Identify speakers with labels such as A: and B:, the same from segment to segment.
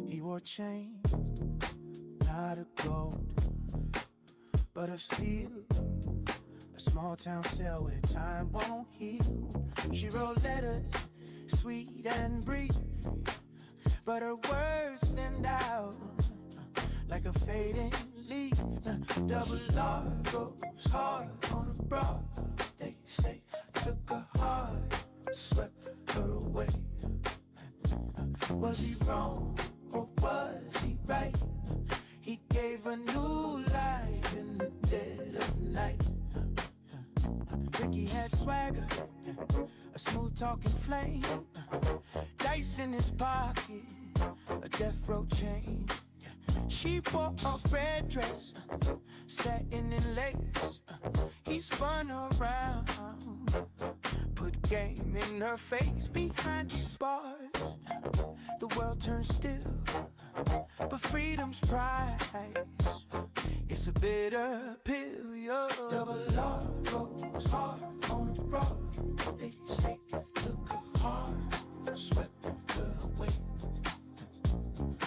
A: He wore chains, not of gold, but of steel. A small town cell where time won't heal. She wrote letters, sweet and brief, but her words stand out like a fading leaf. Double R goes hard on a broad, they say. Took her heart, swept her away. Was he wrong or was he right? He gave a new life in the dead of night. Ricky had swagger, a smooth talking flame, dice in his pocket, a death row chain. She wore a red dress, satin and lace. He spun around, put game in her face. Behind these bars, the world turns still, but freedom's price, it's a bitter pill, yo. Double R goes hard on the road, they say. Took her heart, swept her away.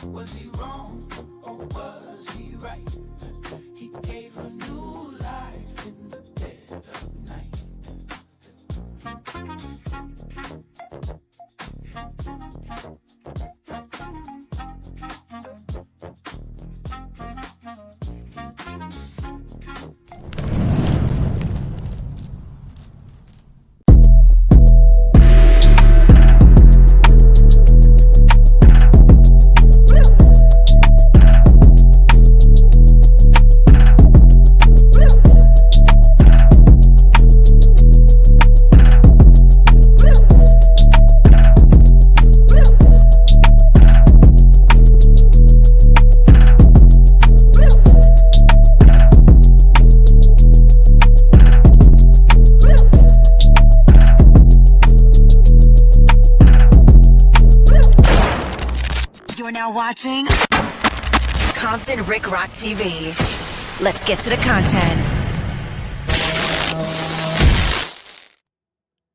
A: Was he wrong or was he right? He gave her new life in the dead of night.
B: Watching Compton Rick Rock TV. Let's get to the content.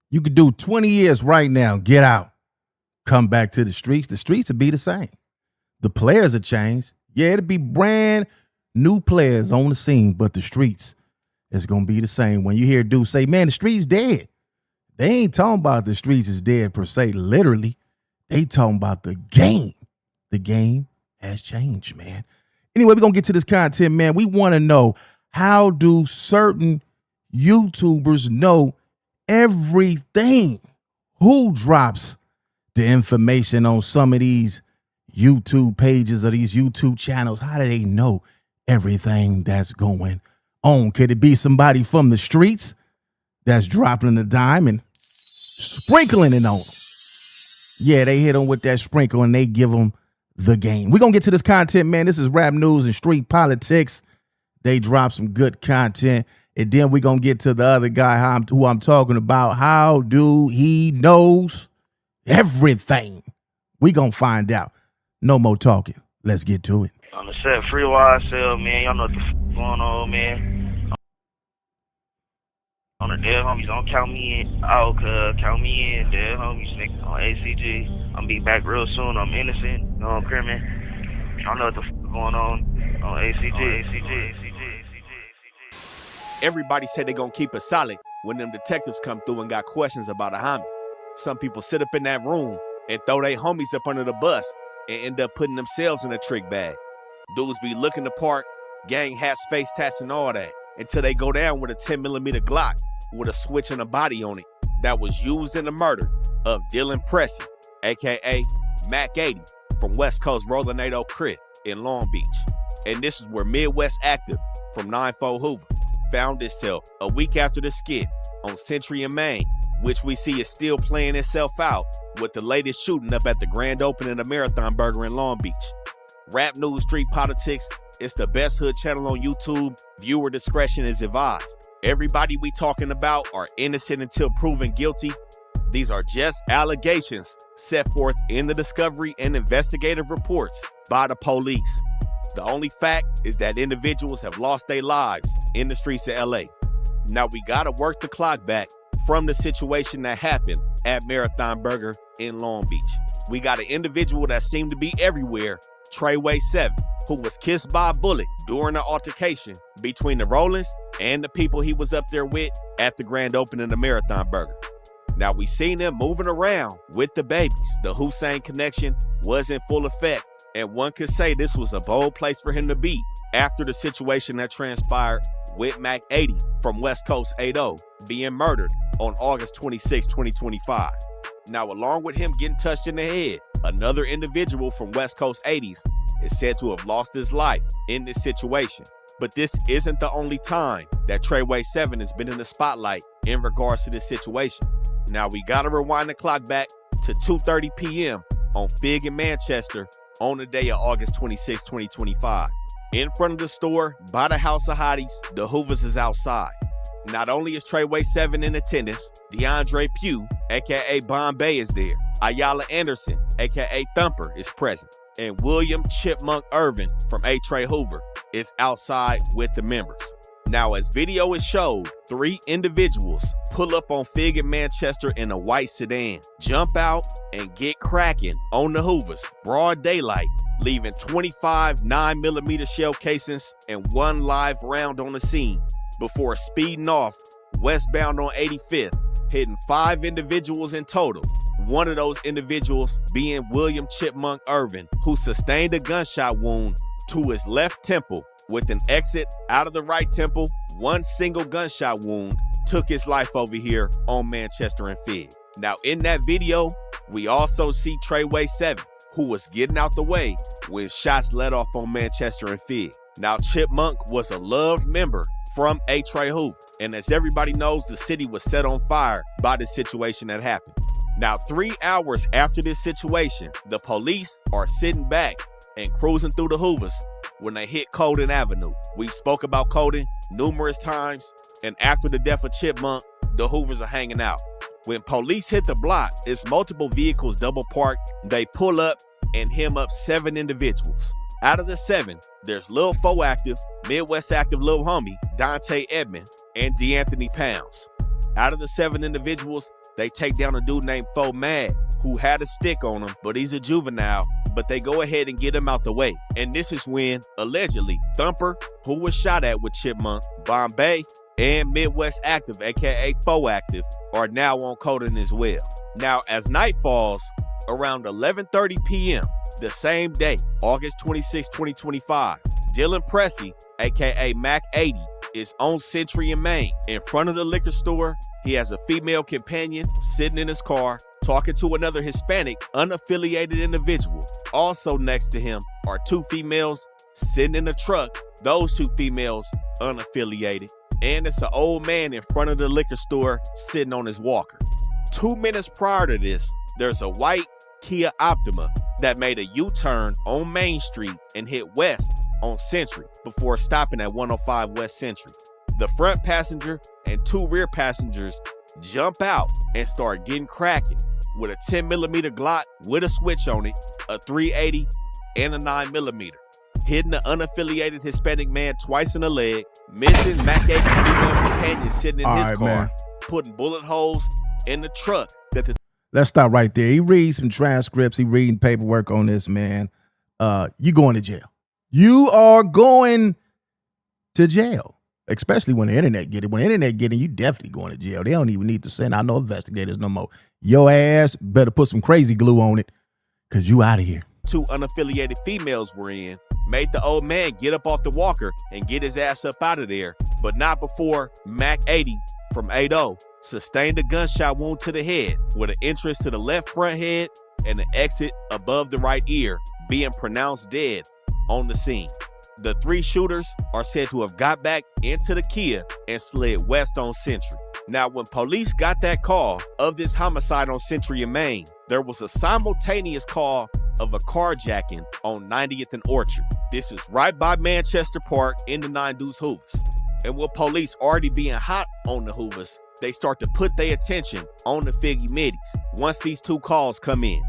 C: You could do 20 years right now, get out, come back to the streets. The streets will be the same. The players will change. Yeah, it'll be brand new players on the scene, but the streets is going to be the same. When you hear dudes say, man, the streets dead, they ain't talking about the streets is dead per se, literally. They talking about the game. The game has changed, man. Anyway, we're going to get to this content, man. We want to know, how do certain YouTubers know everything? Who drops the information on some of these YouTube pages or these YouTube channels? How do they know everything that's going on? Could it be somebody from the streets that's dropping the dime and sprinkling it on them? Yeah, they hit them with that sprinkle and they give them the game. We're going to get to this content, man. This is rap news and street politics. They drop some good content. And then we're going to get to the other guy who I'm talking about. How do he knows everything? We're going to find out. No more talking. Let's get to it.
D: On the set, free YSL, man. Y'all know what the f going on, man. On the dead homies, don't count me in. Oh, count me in, dead homies, nigga. On ACG. I'm be back real soon. I'm innocent. No, I'm criminal. I know what the f going on ACG.
E: Everybody said they gonna keep it solid when them detectives come through and got questions about a homie. Some people sit up in that room and throw their homies up under the bus and end up putting themselves in a trick bag. Dudes be looking the part, gang hats, face tats, and all that, until they go down with a 10mm Glock with a switch and a body on it that was used in the murder of Dylan Pressey, aka Mac 80, from West Coast Rollinado Crib in Long Beach. And this is where Midwest Active from 9-4 Hoover found itself a week after the skit on Century and Main, which we see is still playing itself out with the latest shooting up at the grand opening of Marathon Burger in Long Beach. Rap news, street politics, it's the best hood channel on YouTube. Viewer discretion is advised. Everybody we talking about are innocent until proven guilty. These are just allegations set forth in the discovery and investigative reports by the police. The only fact is that individuals have lost their lives in the streets of LA. Now we gotta work the clock back from the situation that happened at Marathon Burger in Long Beach. We got an individual that seemed to be everywhere, Treyway 7, who was kissed by a bullet during an altercation between the Rollins and the people he was up there with at the grand opening of Marathon Burger. Now we seen him moving around with the babies. The Hussein connection was in full effect, and one could say this was a bold place for him to be after the situation that transpired with Mac 80 from West Coast 80 being murdered on August 26, 2025. Now, along with him getting touched in the head, another individual from West Coast 80s is said to have lost his life in this situation. But this isn't the only time that Treyway 7 has been in the spotlight in regards to this situation. Now, we gotta rewind the clock back to 2:30 p.m. on Fig in Manchester on the day of August 26, 2025. In front of the store, by the House of Hotties, the Hoovers is outside. Not only is Treyway 7 in attendance, DeAndre Pugh, aka Bombay, is there. Ayala Anderson, aka Thumper, is present. And William Chipmunk Irvin from A. Trey Hoover is outside with the members. Now, as video is showed, 3 individuals pull up on Fig in Manchester in a white sedan, jump out, and get cracking on the Hoovers, broad daylight, leaving 25 9mm shell casings and 1 live round on the scene before speeding off westbound on 85th, hitting 5 individuals in total. One of those individuals being William Chipmunk Irvin, who sustained a gunshot wound to his left temple with an exit out of the right temple. 1 single gunshot wound took his life over here on Manchester and Fig. Now, in that video, we also see Treyway 7, who was getting out the way when shots let off on Manchester and Fig. Now, Chipmunk was a loved member from A. Trey Hoover, and as everybody knows, the city was set on fire by the situation that happened. Now, 3 hours after this situation, the police are sitting back and cruising through the Hoovers when they hit Colden Avenue. We spoke about Colden numerous times, and after the death of Chipmunk, the Hoovers are hanging out. When police hit the block, it's multiple vehicles double parked. They pull up and hem up 7 individuals. Out of the 7, there's Lil Fo Active, Midwest Active Lil Homie, Dante Edmond, and DeAnthony Pounds. Out of the 7 individuals, they take down a dude named Fo Mad, who had a stick on him, but he's a juvenile, but they go ahead and get him out the way. And this is when, allegedly, Thumper, who was shot at with Chipmunk, Bombay, and Midwest Active, aka Fo Active, are now on Colden as well. Now, as night falls, around 11:30 p.m., the same day, August 26, 2025, Dylan Pressey, aka Mac 80, is on Century and Main. In front of the liquor store, he has a female companion sitting in his car, talking to another Hispanic, unaffiliated individual. Also next to him are 2 females sitting in the truck, those 2 females unaffiliated. And it's an old man in front of the liquor store sitting on his walker. 2 minutes prior to this, there's a white Kia Optima that made a U-turn on Main Street and hit west on Century before stopping at 105 West Century. The front passenger and 2 rear passengers jump out and start getting cracking with a 10mm Glock with a switch on it, a 380, and a 9mm, hitting the unaffiliated Hispanic man twice in the leg, missing Mac 80's female companion sitting in his car, man, putting bullet holes in the truck that the
C: Let's stop right there. He reads some transcripts. He reading paperwork on this, man. You going to jail. You are going to jail, especially when the internet get it. When the internet get it, you definitely going to jail. They don't even need to send out no investigators no more. Your ass better put some crazy glue on it because you out of here.
E: 2 unaffiliated females were in, made the old man get up off the walker and get his ass up out of there, but not before Mac 80 from 80 sustained a gunshot wound to the head with an entrance to the left front head and an exit above the right ear, being pronounced dead on the scene. The 3 shooters are said to have got back into the Kia and slid west on Century. Now, when police got that call of this homicide on Century and Main, there was a simultaneous call of a carjacking on 90th and Orchard. This is right by Manchester Park in the 9 Deuce Hoovers. And with police already being hot on the Hoovers, they start to put their attention on the Figgy Middies once these 2 calls come in.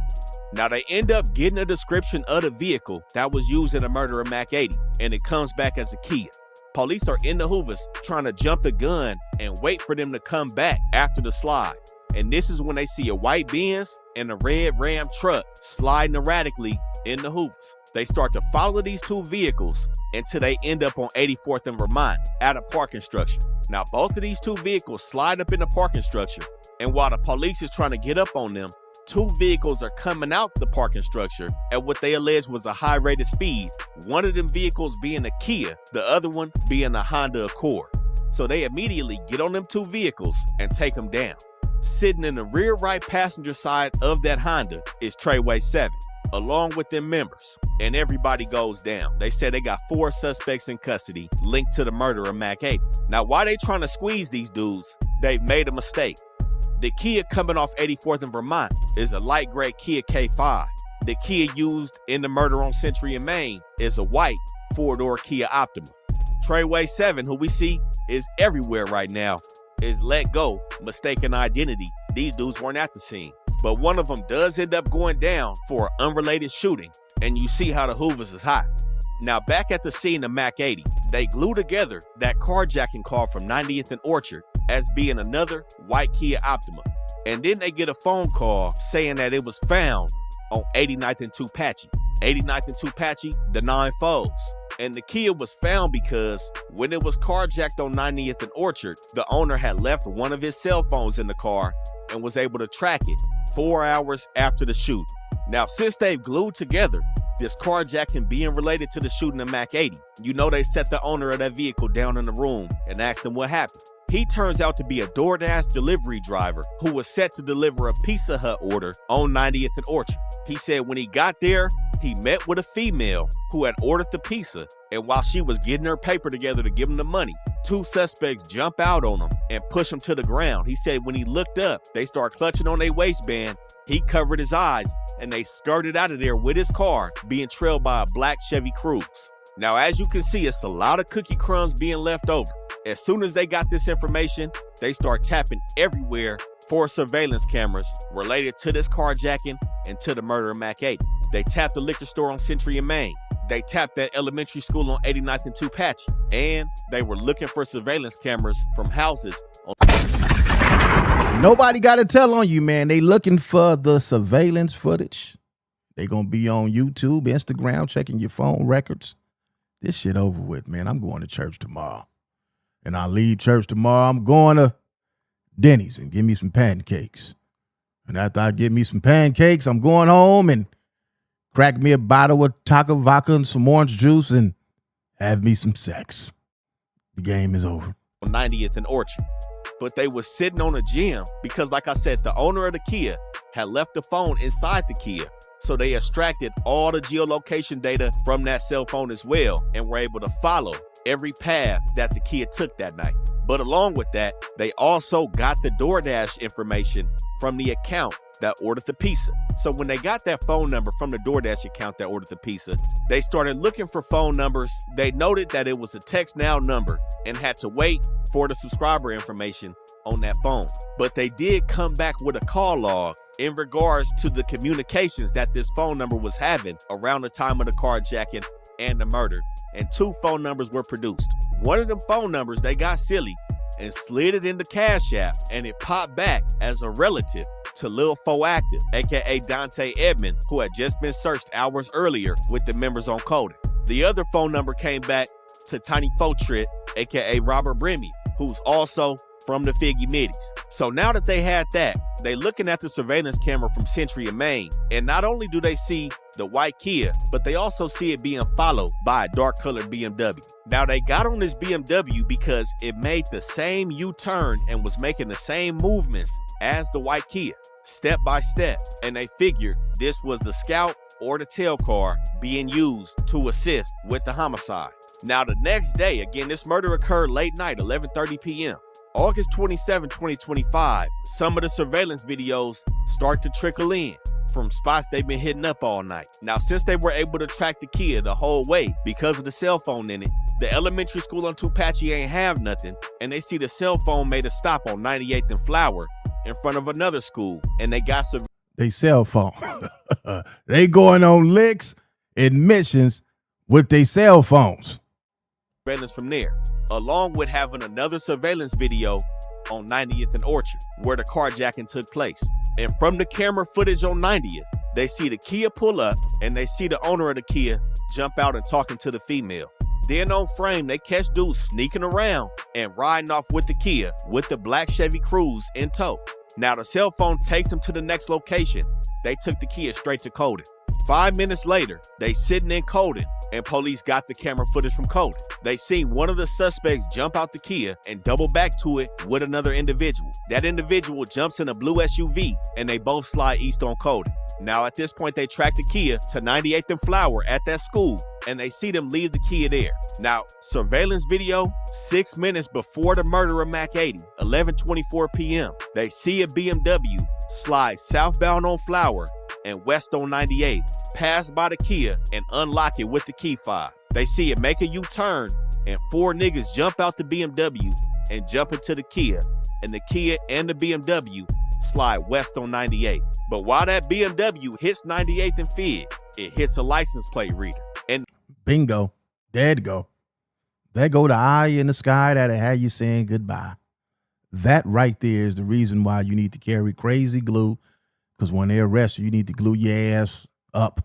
E: Now they end up getting a description of the vehicle that was used in the murder of Mac 80, and it comes back as a Kia. Police are in the Hoovers trying to jump the gun and wait for them to come back after the slide. And this is when they see a white Benz and a red Ram truck sliding erratically in the Hoovers. They start to follow these 2 vehicles until they end up on 84th and Vermont at a parking structure. Now both of these 2 vehicles slide up in the parking structure, and while the police is trying to get up on them, 2 vehicles are coming out the parking structure at what they allege was a high rate of speed, one of them vehicles being a Kia, the other one being a Honda Accord. So they immediately get on them 2 vehicles and take them down. Sitting in the rear right passenger side of that Honda is Treyway 7, along with them members, and everybody goes down. They say they got 4 suspects in custody linked to the murder of Mac 80. Now, while they trying to squeeze these dudes, they've made a mistake. The Kia coming off 84th and Vermont is a light gray Kia K5. The Kia used in the murder on Century and Main is a white 4-door Kia Optima. Treyway 7, who we see is everywhere right now, is let go, mistaken identity. These dudes weren't at the scene. But one of them does end up going down for an unrelated shooting, and you see how the Hoovers is hot. Now back at the scene of Mac 80, they glue together that carjacking call from 90th and Orchard as being another white Kia Optima. And then they get a phone call saying that it was found on 89th and Tupache. 89th and Tupache, the 9-folds. And the Kia was found because when it was carjacked on 90th and Orchard, the owner had left one of his cell phones in the car and was able to track it 4 hours after the shooting. Now, since they've glued together this carjacking being related to the shooting of Mac 80, you know they set the owner of that vehicle down in the room and asked him what happened. He turns out to be a DoorDash delivery driver who was set to deliver a Pizza Hut order on 90th and Orchard. He said when he got there, he met with a female who had ordered the pizza, and while she was getting her paper together to give him the money, 2 suspects jump out on him and push him to the ground. He said when he looked up, they start clutching on their waistband. He covered his eyes, and they skirted out of there with his car being trailed by a black Chevy Cruze. Now, as you can see, it's a lot of cookie crumbs being left over. As soon as they got this information, they start tapping everywhere for surveillance cameras related to this carjacking and to the murder of Mac 80. They tapped the liquor store on Century and Main. They tapped that elementary school on 89th and Tupache. And they were looking for surveillance cameras from houses.
C: Nobody got to tell on you, man. They looking for the surveillance footage. They going to be on YouTube, Instagram, checking your phone records. This shit over with, man. I'm going to church tomorrow. And I leave church tomorrow. I'm going to Denny's and give me some pancakes. And after I get me some pancakes, I'm going home and crack me a bottle of taco vodka and some orange juice and have me some sex. The game is over.
E: On 90th and Orchard. But they were sitting on a gym because, like I said, the owner of the Kia had left the phone inside the Kia. So they extracted all the geolocation data from that cell phone as well and were able to follow every path that the Kia took that night. But along with that, they also got the DoorDash information from the account that ordered the pizza. So when they got that phone number from the DoorDash account that ordered the pizza, they started looking for phone numbers. They noted that it was a text now number and had to wait for the subscriber information on that phone. But they did come back with a call log in regards to the communications that this phone number was having around the time of the carjacking and the murder, and 2 phone numbers were produced. One of them phone numbers, they got silly and slid it into Cash App, and it popped back as a relative to Lil Fo Active, aka Dante Edmond, who had just been searched hours earlier with the members on Coding. The other phone number came back to Tiny Fotrit, aka Robert Bremy, who's also from the Figgy Middies. So now that they had that, they looking at the surveillance camera from Century and Main, and not only do they see the white Kia, but they also see it being followed by a dark colored BMW. Now they got on this BMW because it made the same U-turn and was making the same movements as the white Kia, step by step, and they figured this was the scout or the tail car being used to assist with the homicide. Now the next day, again, this murder occurred late night, 11:30 p.m. August 27, 2025, some of the surveillance videos start to trickle in. from spots they've been hitting up all night. Now, since they were able to track the Kia the whole way because of the cell phone in it, the elementary school on Tupache ain't have nothing, and they see the cell phone made a stop on 98th and Flower in front of another school, and they got
C: They cell phone. They going on licks and missions with their cell phones.
E: surveillance from there, along with having another surveillance video on 90th and Orchard, where the carjacking took place. And from the camera footage on 90th, they see the Kia pull up, and they see the owner of the Kia jump out and talking to the female. Then on frame, they catch dudes sneaking around and riding off with the Kia with the black Chevy Cruze in tow. Now the cell phone takes them to the next location. They took the Kia straight to Colden. 5 minutes later, they sitting in Colden, and police got the camera footage from Colden. They seen one of the suspects jump out the Kia and double back to it with another individual. That individual jumps in a blue SUV, and they both slide east on Colden. Now at this point, they track the Kia to 98th and Flower at that school, and they see them leave the Kia there. Now, surveillance video, 6 minutes before the murder of Mac 80, 11:24 p.m., they see a BMW slide southbound on Flower and west on 98, pass by the Kia and unlock it with the key fob. They see it make a U-turn, and 4 niggas jump out the BMW and jump into the Kia, and the Kia and the BMW slide west on 98. But while that BMW hits 98th and Fig, it hits a license plate reader. And
C: bingo, there it go. There go the eye in the sky that'll have you saying goodbye. That right there is the reason why you need to carry crazy glue, because when they arrest you, you need to glue your ass up,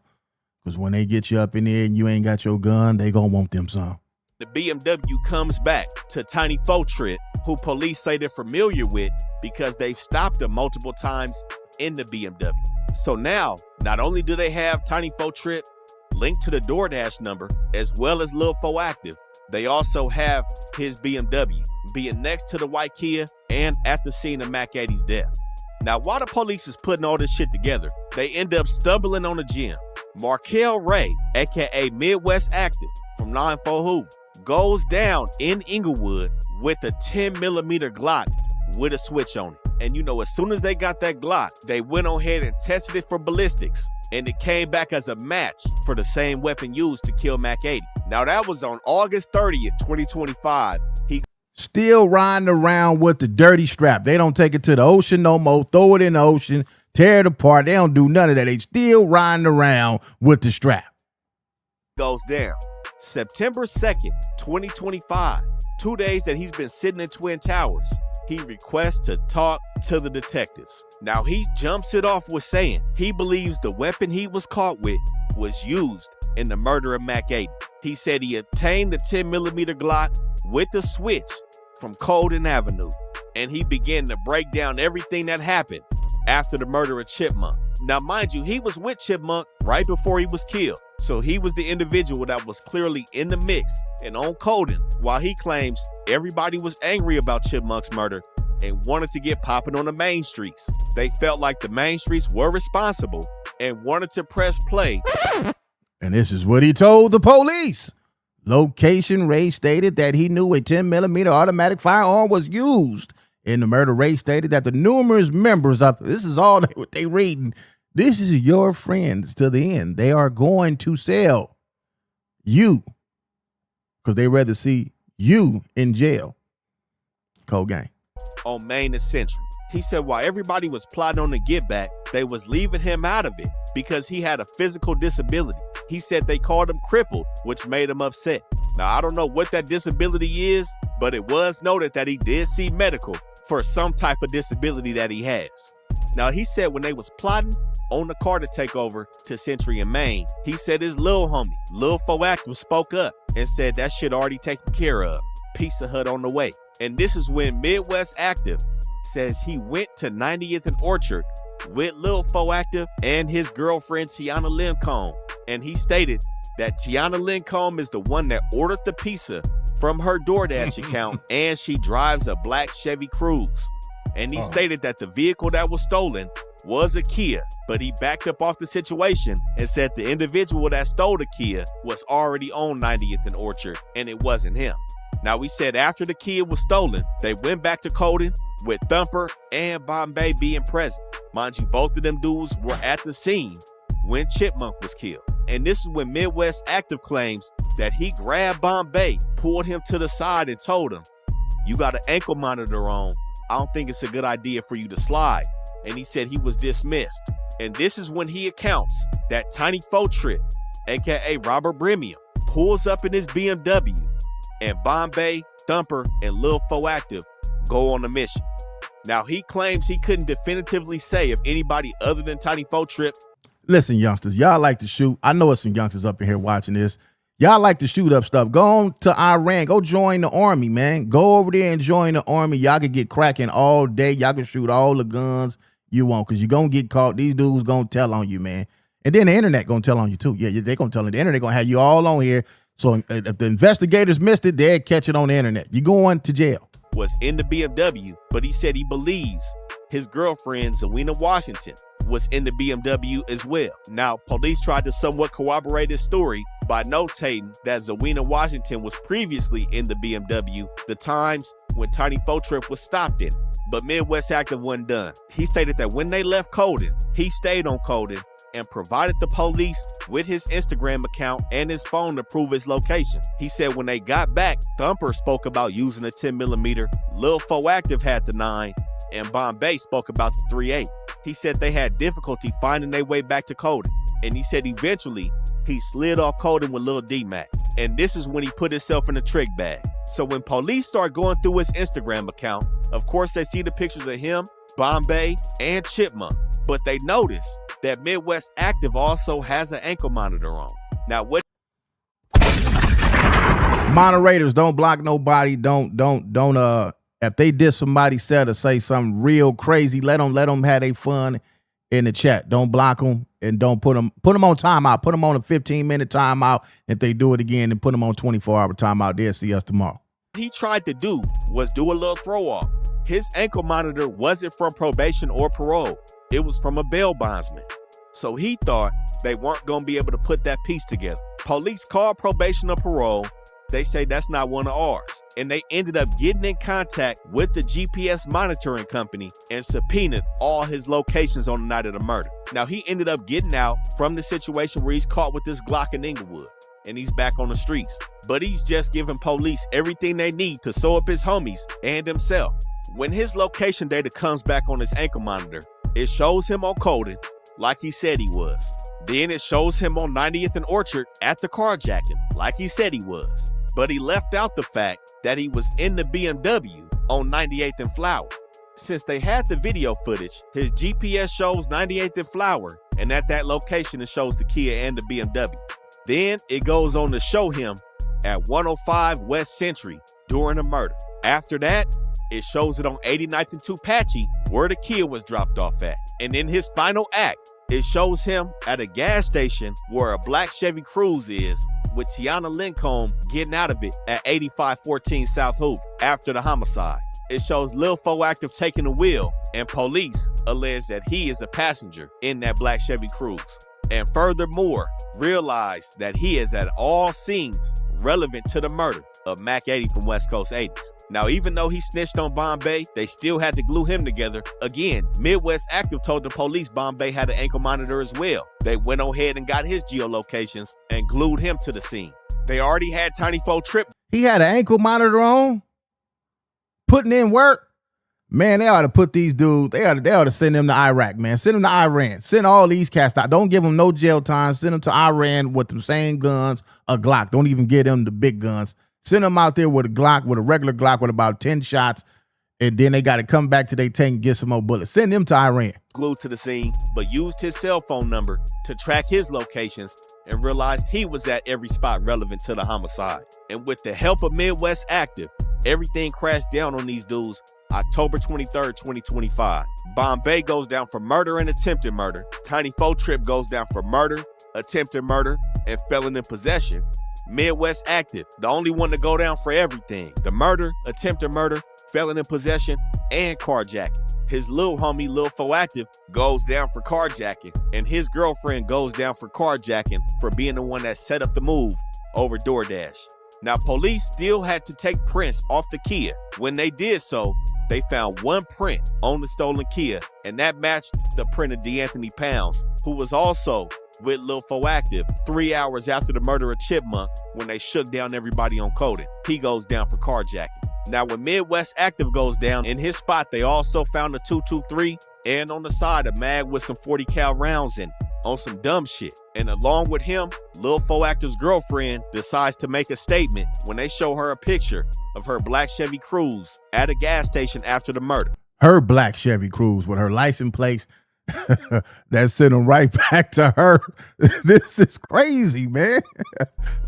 C: because when they get you up in there and you ain't got your gun, they gonna want them some.
E: The BMW comes back to Tiny Faux Trip, who police say they're familiar with because they've stopped him multiple times in the BMW. So now, not only do they have Tiny Faux Trip linked to the DoorDash number, as well as Lil Faux Active, they also have his BMW being next to the white Kia and at the scene of Mac 80's death. Now, while the police is putting all this shit together, they end up stumbling on a gem. Markel Ray, aka Midwest Active from 9-4 Hoover, goes down in Inglewood with a 10mm Glock with a switch on it. And you know, as soon as they got that Glock, they went on ahead and tested it for ballistics, and it came back as a match for the same weapon used to kill Mac 80. Now that was on August 30th, 2025. He
C: still riding around with the dirty strap. They don't take it to the ocean no more, throw it in the ocean, tear it apart. They don't do none of that. They still riding around with the strap.
E: Goes down September 2nd, 2025. 2 days that he's been sitting in Twin Towers. He requests to talk to the detectives. Now he jumps it off with saying he believes the weapon he was caught with was used in the murder of Mac 80. He said he obtained the 10mm Glock with the switch from Colden Avenue, and he began to break down everything that happened after the murder of Chipmunk. Now, mind you, he was with Chipmunk right before he was killed, so he was the individual that was clearly in the mix and on Colden, while he claims everybody was angry about Chipmunk's murder and wanted to get popping on the main streets. They felt like the main streets were responsible and wanted to press play.
C: And this is what he told the police. Location, Ray stated that he knew a 10mm automatic firearm was used in the murder. Ray stated that the numerous members of, this is all what they reading, this is your friends to the end. They are going to sell you because they rather see you in jail. Cold gang.
E: On Main and Century. He said while everybody was plotting on the get back, they was leaving him out of it because he had a physical disability. He said they called him crippled, which made him upset. Now, I don't know what that disability is, but it was noted that he did see medical for some type of disability that he has. Now, he said when they was plotting on the car to take over to Century and Main, he said his little homie, Lil Faux Active, spoke up and said that shit already taken care of. Pizza Hut on the way. And this is when Midwest Active says he went to 90th and Orchard with Lil Faux Active and his girlfriend Tiana Lincombe. And he stated that Tiana Lincombe is the one that ordered the pizza from her DoorDash account, and she drives a black Chevy Cruze. And he stated that the vehicle that was stolen was a Kia, but he backed up off the situation and said the individual that stole the Kia was already on 90th and Orchard, and it wasn't him. Now, we said after the Kia was stolen, they went back to Colden with Thumper and Bombay being present. Mind you, both of them dudes were at the scene when Chipmunk was killed. And this is when Midwest Active claims that he grabbed Bombay, pulled him to the side and told him, "You got an ankle monitor on. I don't think it's a good idea for you to slide." And he said he was dismissed. And this is when he accounts that Tiny Fo Trip, aka Robert Bremium, pulls up in his BMW and Bombay, Thumper, and Lil Fo Active go on a mission. Now, he claims he couldn't definitively say if anybody other than Tiny Fo Trip.
C: Listen, youngsters, y'all like to shoot. I know it's some youngsters up in here watching this. Y'all like to shoot up stuff. Go on to Iran. Go join the army, man. Go over there and join the army. Y'all can get cracking all day. Y'all can shoot all the guns you want because you're going to get caught. These dudes going to tell on you, man. And then the internet going to tell on you, too. Yeah, they're going to tell on the internet. Going to have you all on here. So if the investigators missed it, they'd catch it on the internet. You're going to jail.
E: Was in the BMW, but he said he believes his girlfriend, Zawina Washington, was in the BMW as well. Now, police tried to somewhat corroborate his story by notating that Zawina Washington was previously in the BMW the times when Tiny Fo Trip was stopped in it. But Midwest Active wasn't done. He stated that when they left Colden, he stayed on Colden and provided the police with his Instagram account and his phone to prove his location. He said when they got back, Thumper spoke about using a 10mm, Lil Fo Active had the 9, and Bombay spoke about the 3.8. He said they had difficulty finding their way back to Colden, and he said eventually he slid off Colden with Lil D-Mac, and this is when he put himself in a trick bag. So when police start going through his Instagram account, of course they see the pictures of him, Bombay, and Chipmunk, but they notice that Midwest Active also has an ankle monitor on. Now, what?
C: Moderators, don't block nobody. Don't if they diss somebody said or say something real crazy, let them have their fun in the chat. Don't block them and don't put them on timeout. Put them on a 15-minute timeout. If they do it again, and put them on 24-hour timeout. They'll see us tomorrow.
E: What he tried to do was do a little throw off. His ankle monitor wasn't from probation or parole. It was from a bail bondsman. So he thought they weren't going to be able to put that piece together. Police called probation or parole. They say that's not one of ours. And they ended up getting in contact with the GPS monitoring company and subpoenaed all his locations on the night of the murder. Now, he ended up getting out from the situation where he's caught with this Glock in Inglewood, and he's back on the streets. But he's just giving police everything they need to sew up his homies and himself. When his location data comes back on his ankle monitor, it shows him on Colden, like he said he was. Then it shows him on 90th and Orchard at the carjacking, like he said he was. But he left out the fact that he was in the BMW on 98th and Flower. Since they had the video footage, his GPS shows 98th and Flower, and at that location it shows the Kia and the BMW. Then it goes on to show him at 105 West Century during the murder. After that, it shows it on 89th and Tupache where the Kia was dropped off at. And in his final act, it shows him at a gas station where a black Chevy Cruze is, with Tiana Lincombe getting out of it at 8514 South Hoover after the homicide. It shows Lil Fo Active taking the wheel, and police allege that he is a passenger in that black Chevy Cruze. And furthermore, realize that he is at all scenes relevant to the murder of Mac 80 from West Coast 80s. Now, even though he snitched on Bombay, they still had to glue him together. Again, Midwest Active told the police Bombay had an ankle monitor as well. They went ahead and got his geolocations and glued him to the scene. They already had Tiny Fo Trip.
C: He had an ankle monitor on, putting in work. Man, they ought to put these dudes, they ought to send them to Iraq, man. Send them to Iran. Send all these cats out. Don't give them no jail time. Send them to Iran with the same guns, a Glock. Don't even give them the big guns. Send them out there with a Glock, with a regular Glock with about 10 shots, and then they got to come back to their tank and get some more bullets. Send them to Iran.
E: Glued to the scene, but used his cell phone number to track his locations and realized he was at every spot relevant to the homicide. And with the help of Midwest Active, everything crashed down on these dudes October 23rd, 2025. Bombay goes down for murder and attempted murder. Tiny Fo Trip goes down for murder, attempted murder, and felon in possession. Midwest Active, the only one to go down for everything. The murder, attempted murder, felon in possession, and carjacking. His little homie, Lil Fo Active, goes down for carjacking, and his girlfriend goes down for carjacking for being the one that set up the move over DoorDash. Now, police still had to take prints off the Kia. When they did so, they found one print on the stolen Kia, and that matched the print of DeAnthony Pounds, who was also with Lil Foactive 3 hours after the murder of Chipmunk when they shook down everybody on COMPTON. He goes down for carjacking. Now, when Midwest Active goes down, in his spot, they also found a 223 and on the side a mag with some 40 cal rounds in it on some dumb shit. And along with him, Lil Foactive's girlfriend decides to make a statement when they show her a picture of her black Chevy Cruze at a gas station after the murder.
C: Her black Chevy Cruze with her license plates that sent them right back to her. This is crazy, man.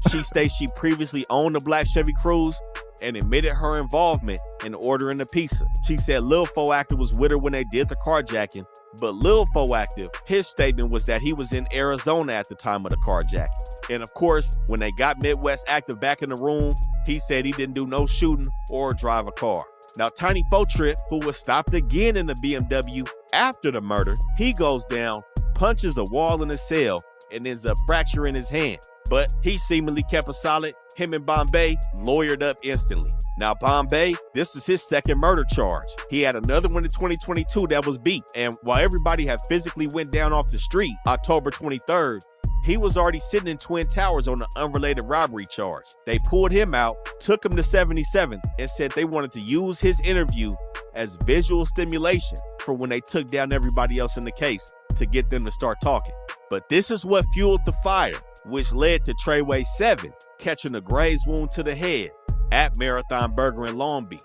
E: She states she previously owned a black Chevy Cruze and admitted her involvement in ordering the pizza. She said Lil Foactive was with her when they did the carjacking, but Lil Foactive, his statement was that he was in Arizona at the time of the carjacking. And of course, when they got Midwest Active back in the room, he said he didn't do no shooting or drive a car. Now, Tiny Fotrip, who was stopped again in the BMW after the murder, he goes down, punches a wall in his cell, and ends up fracturing his hand. But he seemingly kept a solid. Him and Bombay lawyered up instantly. Now, Bombay, this is his second murder charge. He had another one in 2022 that was beat. And while everybody had physically went down off the street October 23rd, he was already sitting in Twin Towers on an unrelated robbery charge. They pulled him out, took him to 77th, and said they wanted to use his interview as visual stimulation for when they took down everybody else in the case to get them to start talking. But this is what fueled the fire, which led to Treyway 7 catching a graze wound to the head at Marathon Burger in Long Beach.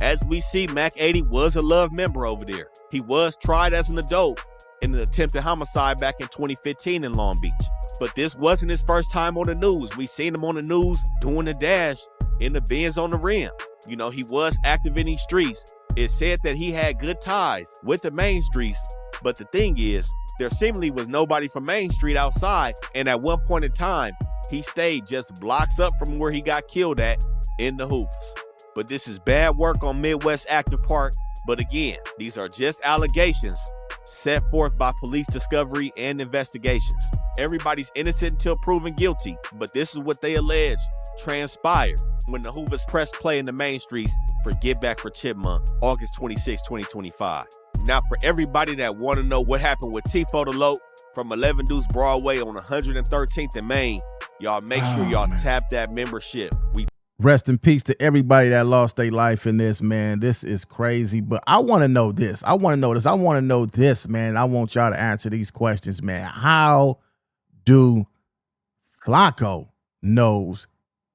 E: As we see, Mac 80 was a Love member over there. He was tried as an adult in an attempted homicide back in 2015 in Long Beach. But this wasn't his first time on the news. We seen him on the news doing the dash in the Benz on the rim. You know, he was active in these streets. It said that he had good ties with the main streets, but the thing is, there seemingly was nobody from Main Street outside, and at one point in time, he stayed just blocks up from where he got killed at in the Hoovers. But this is bad work on Midwest Active Park. But again, these are just allegations set forth by police discovery and investigations. Everybody's innocent until proven guilty, but this is what they allege transpired when the Hoovers pressed play in the main streets for Get Back for Chipmunk, August 26, 2025. Now, for everybody that want to know what happened with Tifo the Lope from 11 Deuce Broadway on 113th and Main, y'all make sure y'all tap that membership.
C: Rest in peace to everybody that lost their life in this, man. This is crazy, but I want to know this. I want to know this, man. I want y'all to answer these questions, man. How do Flacco knows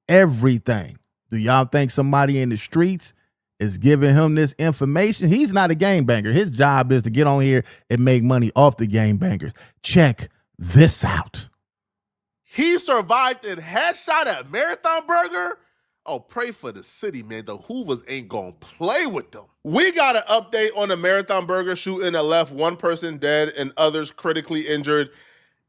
C: everything? Do y'all think somebody in the streets is giving him this information? He's not a gangbanger. His job is to get on here and make money off the gangbangers. Check this out.
F: He survived and headshot at Marathon Burger. Oh, pray for the city, man. The Hoovers ain't gonna play with them. We got an update on the Marathon Burger shooting that left one person dead and others critically injured,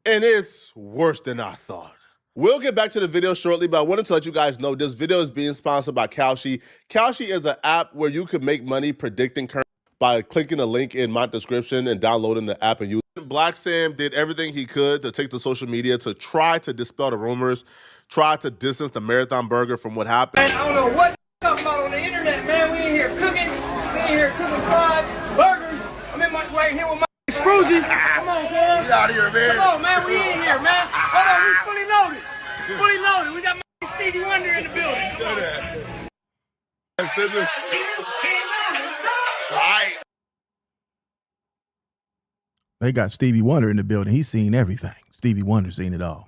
F: and it's worse than I thought. We'll get back to the video shortly, but I wanted to let you guys know this video is being sponsored by Kalshi. Kalshi is an app where you can make money predicting currency by clicking the link in my description and downloading the app and using it. Black Sam did everything he could to take to social media to try to dispel the rumors, try to distance the Marathon Burger from what happened.
G: Man, I don't know what talking about on the internet, man. We in here cooking. We in here cooking fries, burgers. I'm in my right here with my Scroogey. Come on, cuz.
F: Get out of here, man.
G: Come on, man. We in here, man. Hold on, we fully loaded. Fully loaded. We got my Stevie Wonder in the building. Come on.
F: Right.
C: They got Stevie Wonder in the building. He's seen everything. Stevie Wonder's seen it all.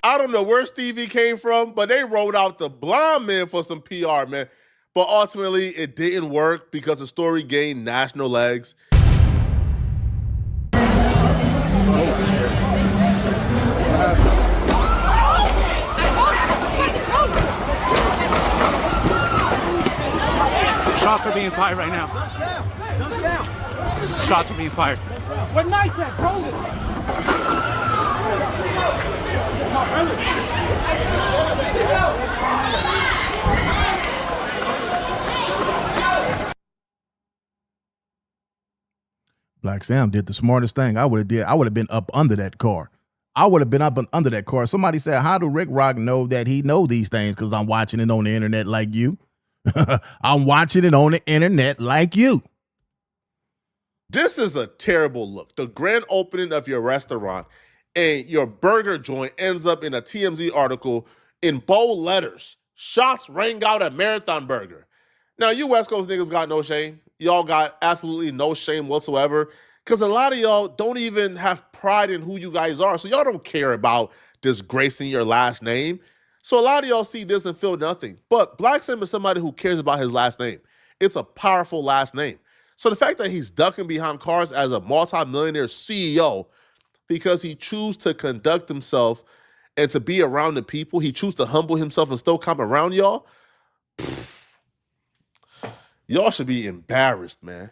F: I don't know where Stevie came from, but they rolled out the blonde man for some PR, man. But ultimately, it didn't work because the story gained national legs.
H: Shots are being fired right now. Shots are being fired.
G: What night at, bro?
C: Black Sam did the smartest thing I would have did. I would have been up under that car. I would have been up and under that car. Somebody said, how do Rick Rock know that he know these things? Because I'm watching it on the internet like you. I'm watching it on the internet like you.
F: This is a terrible look. The grand opening of your restaurant and your burger joint ends up in a TMZ article in bold letters. Shots rang out at Marathon Burger. Now, you West Coast niggas got no shame. Y'all got absolutely no shame whatsoever because a lot of y'all don't even have pride in who you guys are. So y'all don't care about disgracing your last name. So a lot of y'all see this and feel nothing. But Black Sam is somebody who cares about his last name. It's a powerful last name. So the fact that he's ducking behind cars as a multimillionaire CEO because he chooses to conduct himself and to be around the people, he chooses to humble himself and still come around y'all, y'all should be embarrassed, man.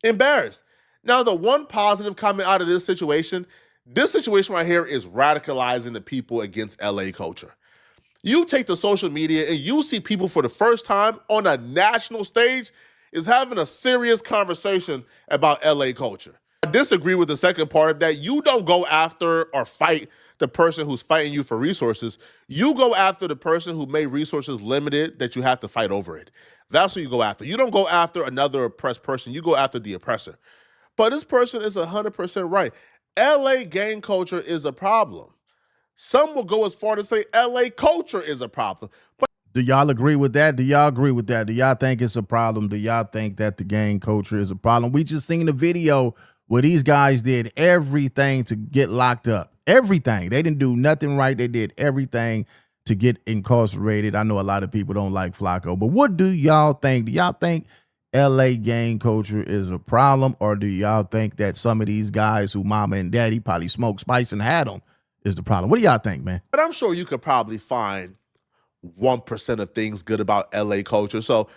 F: Embarrassed. Now, the one positive comment out of this situation right here is radicalizing the people against LA culture. You take the social media and you see people for the first time on a national stage is having a serious conversation about LA culture. I disagree with the second part of that. You don't go after or fight the person who's fighting you for resources. You go after the person who made resources limited that you have to fight over it. That's what you go after. You don't go after another oppressed person. You go after the oppressor. But this person is 100% right. LA gang culture is a problem. Some will go as far to say LA culture is a problem. But
C: do y'all agree with that? Do y'all agree with that? Do y'all think it's a problem? Do y'all think that the gang culture is a problem? We just seen the video where these guys did everything to get locked up. Everything. They didn't do nothing right. They did everything to get incarcerated. I know a lot of people don't like Flacco, but what do y'all think? Do y'all think LA gang culture is a problem, or do y'all think that some of these guys who mama and daddy probably smoked spice and had them is the problem? What do y'all think, man?
F: But I'm sure you could probably find 1% of things good about LA culture. So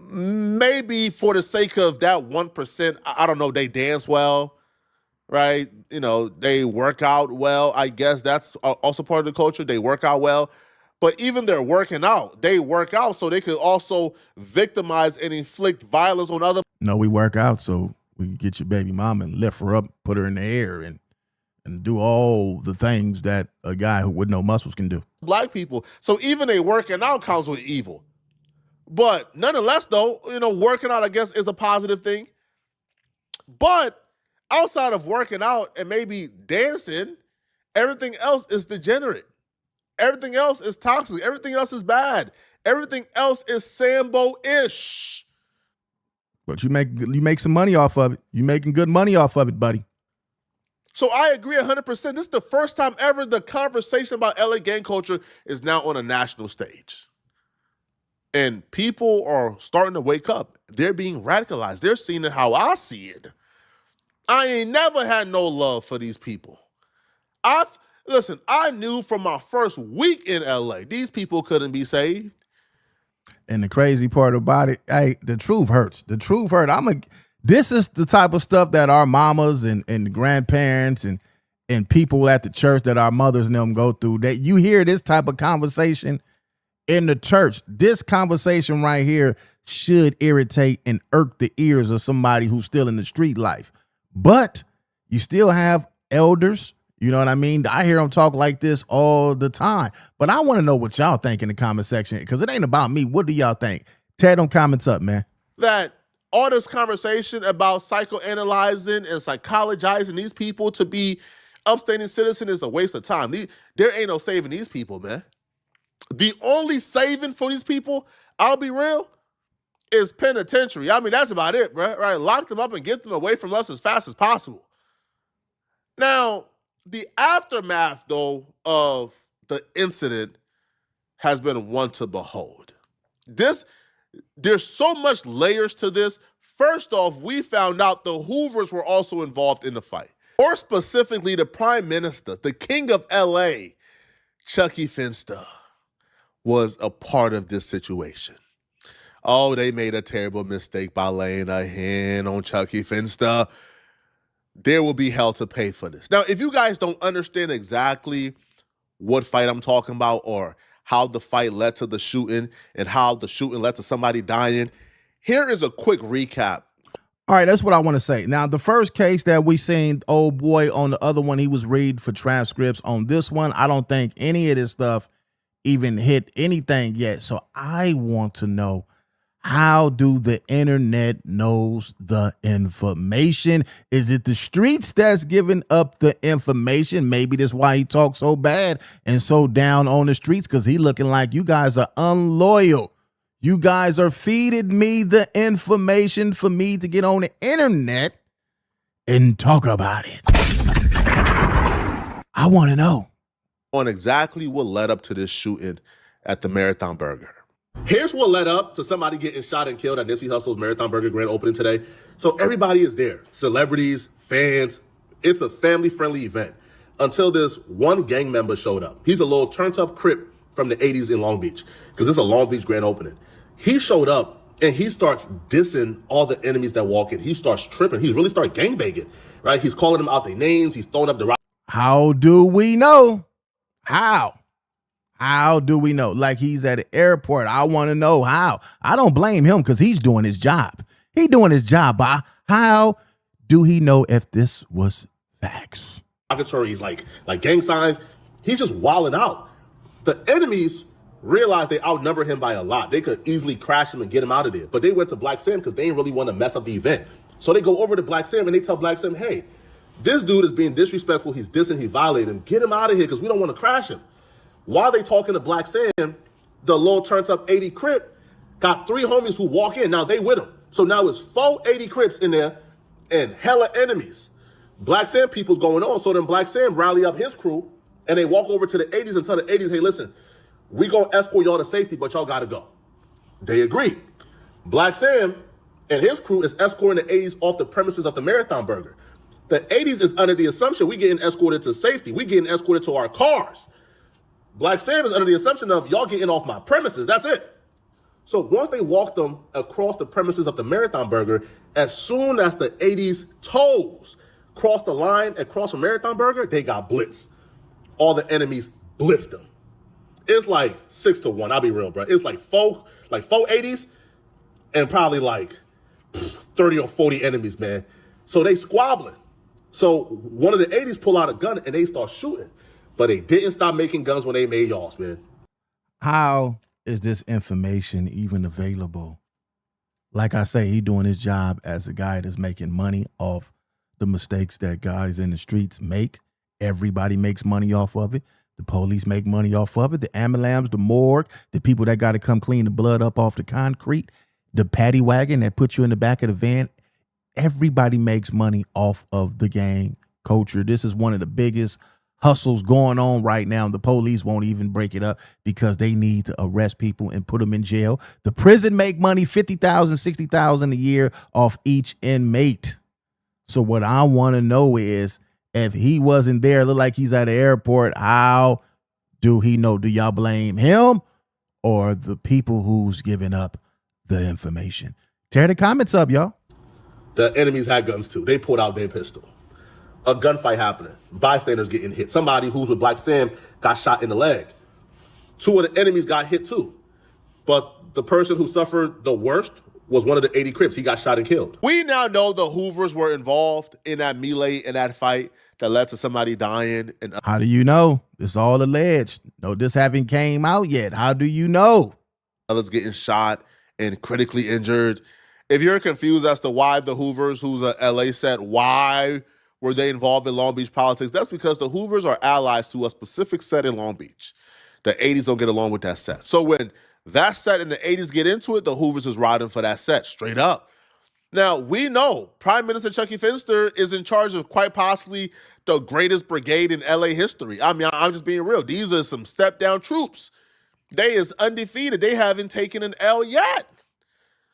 F: maybe for the sake of that 1%, I don't know, they dance well, right? You know, they work out well. I guess that's also part of the culture. They work out well. But even they're working out, they work out so they could also victimize and inflict violence on other.
C: No, we work out so we can get your baby mama and lift her up, put her in the air, and do all the things that a guy who with no muscles can do.
F: Black people. So even they working out comes with evil. But nonetheless, though, you know, working out, I guess, is a positive thing. But outside of working out and maybe dancing, everything else is degenerate. Everything else is toxic. Everything else is bad. Everything else is Sambo-ish.
C: But you make some money off of it. You making good money off of it, buddy.
F: So I agree 100%. This is the first time ever the conversation about LA gang culture is now on a national stage. And people are starting to wake up. They're being radicalized. They're seeing it how I see it. I ain't never had no love for these people. Listen, I knew from my first week in LA, these people couldn't be saved.
C: And the crazy part about it, hey, the truth hurts. The truth hurts. This is the type of stuff that our mamas and grandparents and people at the church that our mothers and them go through, that you hear this type of conversation in the church. This conversation right here should irritate and irk the ears of somebody who's still in the street life. But you still have elders. You know what I mean? I hear them talk like this all the time. But I want to know what y'all think in the comment section, because it ain't about me. What do y'all think? Tear them comments up, man.
F: That all this conversation about psychoanalyzing and psychologizing these people to be upstanding citizens is a waste of time. There ain't no saving these people, man. The only saving for these people, I'll be real, is penitentiary. I mean, that's about it, right? Lock them up and get them away from us as fast as possible. Now, the aftermath, though, of the incident has been one to behold. There's so much layers to this. First off, we found out the Hoovers were also involved in the fight. More specifically, the Prime Minister, the King of LA, Chucky Finster, was a part of this situation. Oh, they made a terrible mistake by laying a hand on Chucky Finster. There will be hell to pay for this. Now, if you guys don't understand exactly what fight I'm talking about, or how the fight led to the shooting and how the shooting led to somebody dying, here is a quick recap.
C: All right, that's what I want to say. Now, the first case that we seen, old boy, on the other one, he was reading for transcripts. On this one, I don't think any of this stuff even hit anything yet. So I want to know, how do the internet knows the information? Is it the streets that's giving up the information? Maybe that's why he talks so bad and so down on the streets, because he looking like you guys are unloyal. You guys are feeding me the information for me to get on the internet and talk about it. I want to know.
F: On exactly what led up to this shooting at the Marathon Burger. Here's what led up to somebody getting shot and killed at Nipsey Hussle's Marathon Burger grand opening today. So everybody is there. Celebrities, fans. It's a family-friendly event until this one gang member showed up. He's a little turned-up Crip from the 80s in Long Beach, because it's a Long Beach grand opening. He showed up and he starts dissing all the enemies that walk in. He starts tripping. He really started gangbanging, right? He's calling them out their names. He's throwing up the rock.
C: How do we know? How do we know? Like he's at the airport. I want to know how. I don't blame him because he's doing his job. He doing his job. But how do he know if this was facts?
F: He's like gang signs. He's just wilding out. The enemies realized they outnumber him by a lot. They could easily crash him and get him out of there. But they went to Black Sam because they didn't really want to mess up the event. So they go over to Black Sam and they tell Black Sam, hey, this dude is being disrespectful. He's dissing. He violated him. Get him out of here because we don't want to crash him. While they talking to Black Sam, the little turned up 80 Crip got 3 homies who walk in. Now they with him. So now it's 4 80 Crips in there and hella enemies. Black Sam people's going on. So then Black Sam rally up his crew and they walk over to the 80s and tell the 80s, hey, listen, we gonna escort y'all to safety, but y'all gotta go. They agree. Black Sam and his crew is escorting the 80s off the premises of the Marathon Burger. The 80s is under the assumption we getting escorted to safety. We getting escorted to our cars. Black Sam is under the assumption of y'all getting off my premises. That's it. So once they walked them across the premises of the Marathon Burger, as soon as the 80s toes crossed the line across from Marathon Burger, they got blitzed. All the enemies blitzed them. It's like 6-1. I'll be real, bro. It's like four 80s and probably like 30 or 40 enemies, man. So they squabbling. So one of the 80s pull out a gun and they start shooting. But they didn't stop making guns when they made y'all's, man.
C: How is this information even available? Like I say, he doing his job as a guy that's making money off the mistakes that guys in the streets make. Everybody makes money off of it. The police make money off of it. The ambulance, the morgue, the people that got to come clean the blood up off the concrete, the paddy wagon that puts you in the back of the van. Everybody makes money off of the gang culture. This is one of the biggest hustles going on right now. The police won't even break it up because they need to arrest people and put them in jail. The prison make money, $50,000, $60,000 a year off each inmate. So what I want to know is, if he wasn't there, look like he's at the airport, how do he know? Do y'all blame him or the people who's giving up the information? Tear the comments up, y'all.
F: The enemies had guns too. They pulled out their pistol. A gunfight happening. Bystanders getting hit. Somebody who's with Black Sam got shot in the leg. 2 of the enemies got hit too. But the person who suffered the worst was one of the 80 Crips. He got shot and killed. We now know the Hoovers were involved in that melee, in that fight that led to somebody dying. And
C: how do you know? It's all alleged. No, this haven't came out yet. How do you know?
F: Others getting shot and critically injured. If you're confused as to why the Hoovers, who's a LA set, why were they involved in Long Beach politics? That's because the Hoovers are allies to a specific set in Long Beach. The 80s don't get along with that set. So when that set in the 80s get into it, the Hoovers is riding for that set, straight up. Now, we know Prime Minister Chucky Finster is in charge of quite possibly the greatest brigade in LA history. I mean, I'm just being real. These are some step-down troops. They is undefeated. They haven't taken an L yet.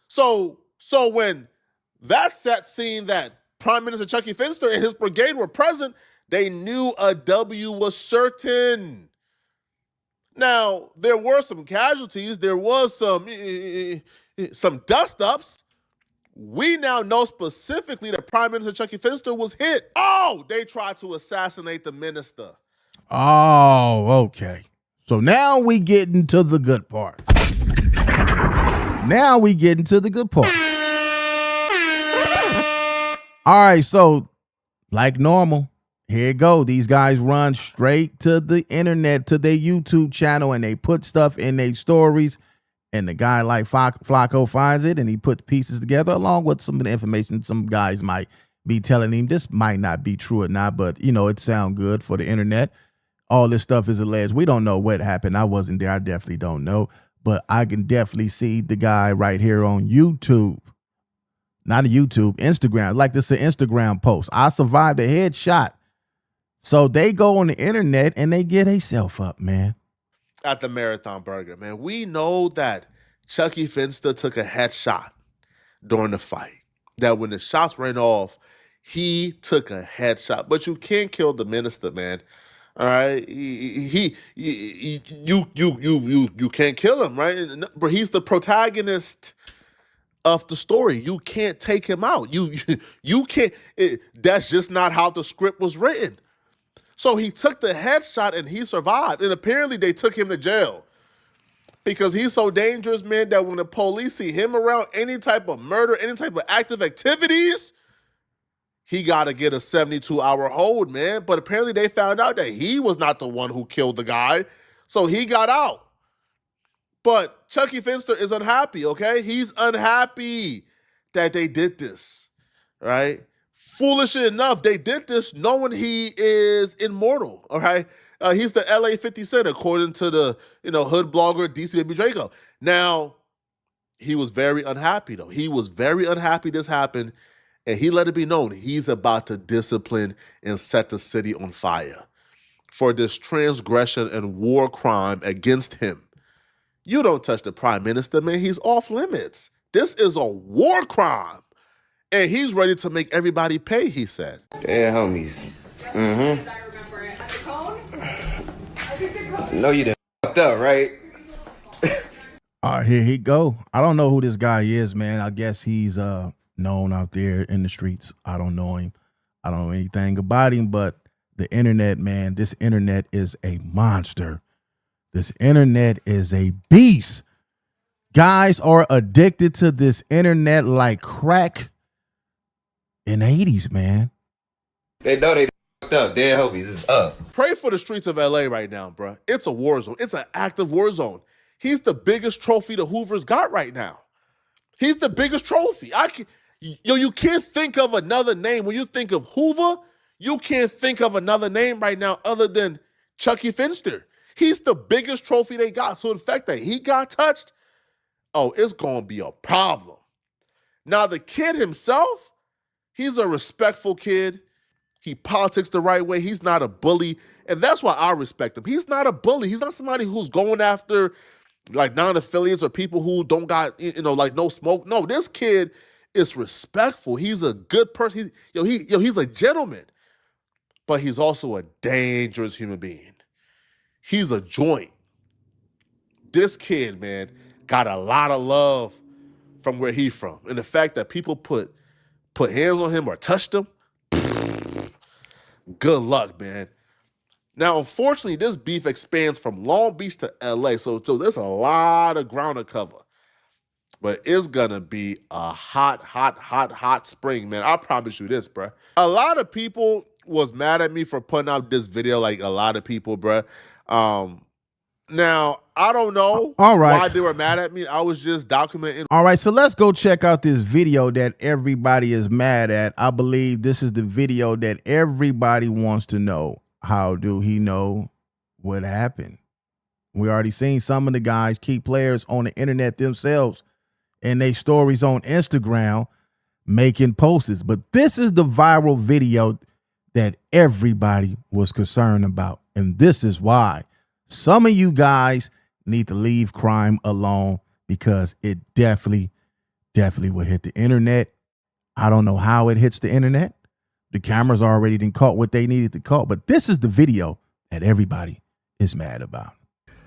F: So when that set seen that Prime Minister Chucky Finster and his brigade were present, they knew a W was certain. Now, there were some casualties. There was some dust-ups. We now know specifically that Prime Minister Chucky Finster was hit. Oh, they tried to assassinate the minister.
C: Oh, okay. So now we get into the good part. Now we get into the good part. All right, so like normal, here it go. These guys run straight to the internet, to their YouTube channel, and they put stuff in their stories. And the guy like Flacco finds it, and he put pieces together along with some of the information some guys might be telling him. This might not be true or not, but, you know, it sounds good for the internet. All this stuff is alleged. We don't know what happened. I wasn't there. I definitely don't know. But I can definitely see the guy right here on YouTube. Not a YouTube, Instagram. Like this is an Instagram post. I survived a headshot. So they go on the internet and they get themselves up, man.
F: At the Marathon Burger, man. We know that Chucky Finster took a headshot during the fight. That when the shots ran off, he took a headshot. But you can't kill the minister, man. All right, you can't kill him, right? But he's the protagonist of the story. You can't take him out. You can't. That's just not how the script was written. So he took the headshot and he survived. And apparently they took him to jail because he's so dangerous, man, that when the police see him around any type of murder, any type of active activities, he got to get a 72-hour hold, man. But apparently they found out that he was not the one who killed the guy. So he got out. But Chucky Finster is unhappy, okay? He's unhappy that they did this, right? Foolishly enough, they did this knowing he is immortal, all right? He's the LA 50 Cent, according to the, hood blogger DC Baby Draco. Now, he was very unhappy, though. He was very unhappy this happened, and he let it be known he's about to discipline and set the city on fire for this transgression and war crime against him. You don't touch the prime minister, man. He's off limits. This is a war crime. And he's ready to make everybody pay, he said.
I: Yeah, homies. Mm-hmm. No, you done fucked up, right?
C: Here he go. I don't know who this guy is, man. I guess he's known out there in the streets. I don't know him. I don't know anything about him, but the internet, man, this internet is a monster. This internet is a beast. Guys are addicted to this internet like crack in the 80s, man.
I: They know they fucked up. Dead homies is up.
F: Pray for the streets of LA right now, bro. It's a war zone. It's an active war zone. He's the biggest trophy the Hoovers got right now. He's the biggest trophy. You can't think of another name. When you think of Hoover, you can't think of another name right now other than Chucky Finster. He's the biggest trophy they got. So the fact that he got touched, it's going to be a problem. Now, the kid himself, he's a respectful kid. He politics the right way. He's not a bully. And that's why I respect him. He's not a bully. He's not somebody who's going after like non-affiliates or people who don't got, like no smoke. No, this kid is respectful. He's a good person. He's a gentleman. But he's also a dangerous human being. He's a joint. This kid, man, got a lot of love from where he's from. And the fact that people put hands on him or touched him, good luck, man. Now, unfortunately, this beef expands from Long Beach to LA, so there's a lot of ground to cover. But it's going to be a hot spring, man. I promise you this, bro. A lot of people was mad at me for putting out this video, like a lot of people, bro. Now, I don't know why they were mad at me. I was just documenting.
C: All right, so let's go check out this video that everybody is mad at. I believe this is the video that everybody wants to know. How do he know what happened? We already seen some of the guys keep players on the internet themselves and they stories on Instagram making posts. But this is the viral video that everybody was concerned about. And this is why. Some of you guys need to leave crime alone because it definitely will hit the internet. I don't know how it hits the internet. The cameras already didn't caught what they needed to caught, but this is the video that everybody is mad about.